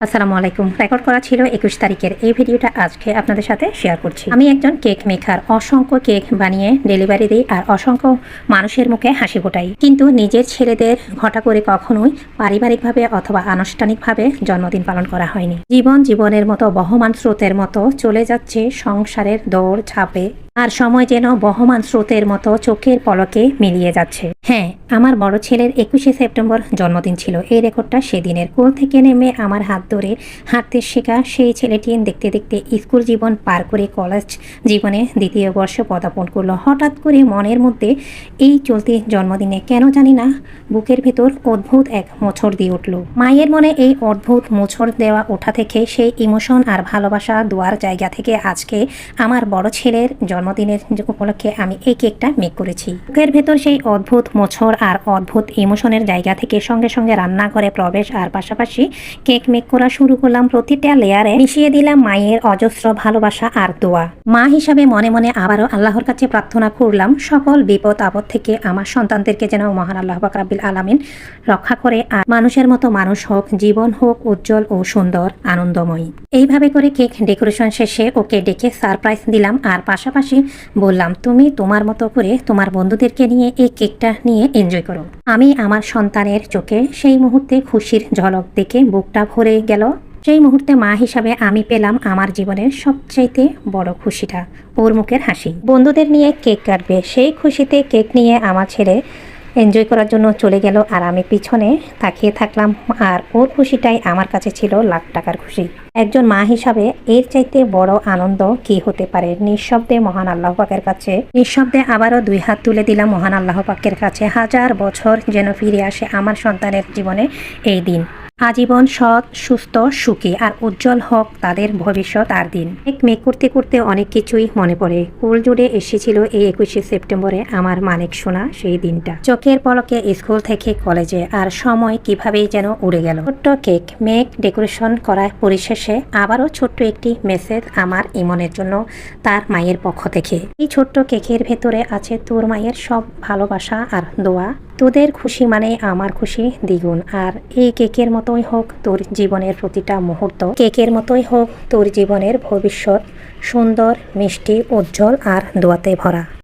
আসসালামু আলাইকুম। রেকর্ড করা ছিল ২১ তারিখের। এই ভিডিওটা আজকে আপনাদের সাথে শেয়ার করছি। আমি একজন কেক মেকার। অসংখ্য কেক বানিয়ে ডেলিভারি দিই আর অসংখ্য মানুষের মুখে হাসি ফোটাই। কিন্তু নিজের ছেলেদের ঘটা করে কখনোই পারিবারিকভাবে অথবা আনুষ্ঠানিকভাবে জন্মদিন পালন করা হয়নি। জীবনের মতো বহমান স্রোতের মতো চলে যাচ্ছে সংসারের দৌড় ঝাঁপে। আর সময় যেন বহমান স্রোতের মতো চোখের পলকে মিলিয়ে যাচ্ছে। হ্যাঁ, আমার বড় ছেলের ২১শে সেপ্টেম্বর জন্মদিন ছিল। এই রেকর্ডটা সেদিনের। কোল থেকে নেমে আমার হাত ধরে হাঁটতে শেখা সেই ছেলেটি দেখতে দেখতে স্কুল জীবন পার করে কলেজ জীবনে দ্বিতীয় বর্ষে পদার্পণ করলো। হঠাৎ করে মনের মধ্যে এই চলতি জন্মদিনে কেন জানি না বুকের ভেতর অদ্ভুত এক মোচড় দিয়ে উঠল। মায়ের মনে এই অদ্ভুত মোচড় দেওয়া ওঠা থেকে সেই ইমোশন আর ভালোবাসা দোয়ার জায়গা থেকে আজকে আমার বড় ছেলের জন্মদিনের উপলক্ষে আমি এই কেকটা মেক করেছি। বুকের ভেতর সেই অদ্ভুত মোচড় আর অদ্ভুত ইমোশনের জায়গা থেকে সঙ্গে সঙ্গে রান্নাঘরে প্রবেশ আর পাশাপাশি কেক মেক করা শুরু করলাম। প্রতিটা লেয়ারে মিশিয়ে দিলাম মায়ের অজস্র ভালোবাসা আর দোয়া। মা হিসাবে মনে মনে আবারও আল্লাহর কাছে প্রার্থনা করলাম সকল বিপদ আপদ থেকে আমার সন্তানদেরকে যেন মহান আল্লাহ পাক রাব্বিল আলামিন রক্ষা করে আর মানুষের মতো মানুষ হোক, জীবন হোক উজ্জ্বল ও সুন্দর আনন্দময়ী। এইভাবে করে কেক ডেকোরেশন শেষে ওকে ডেকে সারপ্রাইজ দিলাম আর পাশাপাশি বললাম তুমি তোমার মতো করে তোমার বন্ধুদেরকে নিয়ে এই কেকটা নিয়ে এনজয় করো। আমি আমার সন্তানের চোখে সেই মুহূর্তে খুশির ঝলক দেখে বুকটা ভরে গেল। সেই মুহূর্তে মা হিসাবে আমি পেলাম আমার জীবনের সবচাইতে বড় খুশিটা, ওর মুখের হাসি। বন্ধুদের নিয়ে কেক কাটবে, সেই খুশিতে কেক নিয়ে আমার ছেলে এনজয় করার জন্য চলে গেল আর আমি পিছনে তাকিয়ে থাকলাম। আর ওর খুশিটাই আমার কাছে ছিল লাখ টাকার খুশি। একজন মা হিসাবে এর চাইতে বড় আনন্দ কি হতে পারে। নিঃশব্দে মহান আল্লাহ পাকের কাছে, নিঃশব্দে আবারও দুই হাত তুলে দিলাম মহান আল্লাহ পাকের কাছে। হাজার বছর যেন ফিরে আসে আমার সন্তানের জীবনে এই দিন। আজীবন সৎ, সুস্থ, সুখী আর উজ্জ্বল হোক তাদের ভবিষ্যৎ আর দিন। এক মেক করতে করতে অনেক কিছুই মনে পড়ে। কোল জুড়ে এসেছিল এই ২১শে সেপ্টেম্বরে আমার মানিক সোনা সেই দিনটা। চোখের পলকে স্কুল থেকে কলেজে আর সময় কিভাবেই যেন উড়ে গেল। ছোট্ট কেক মেক ডেকোরেশন করা পরিশেষে আবারও ছোট্ট একটি মেসেজ আমার ইমনের জন্য তার মায়ের পক্ষ থেকে। এই ছোট্ট কেকের ভেতরে আছে তোর মায়ের সব ভালোবাসা আর দোয়া। তোদের খুশি মানে আমার খুশি দ্বিগুণ। আর এই কেকের মতোই হোক তোর জীবনের প্রতিটা মুহূর্ত, কেকের মতোই হোক তোর জীবনের ভবিষ্যৎ সুন্দর, মিষ্টি, উজ্জ্বল আর দোয়াতে ভরা।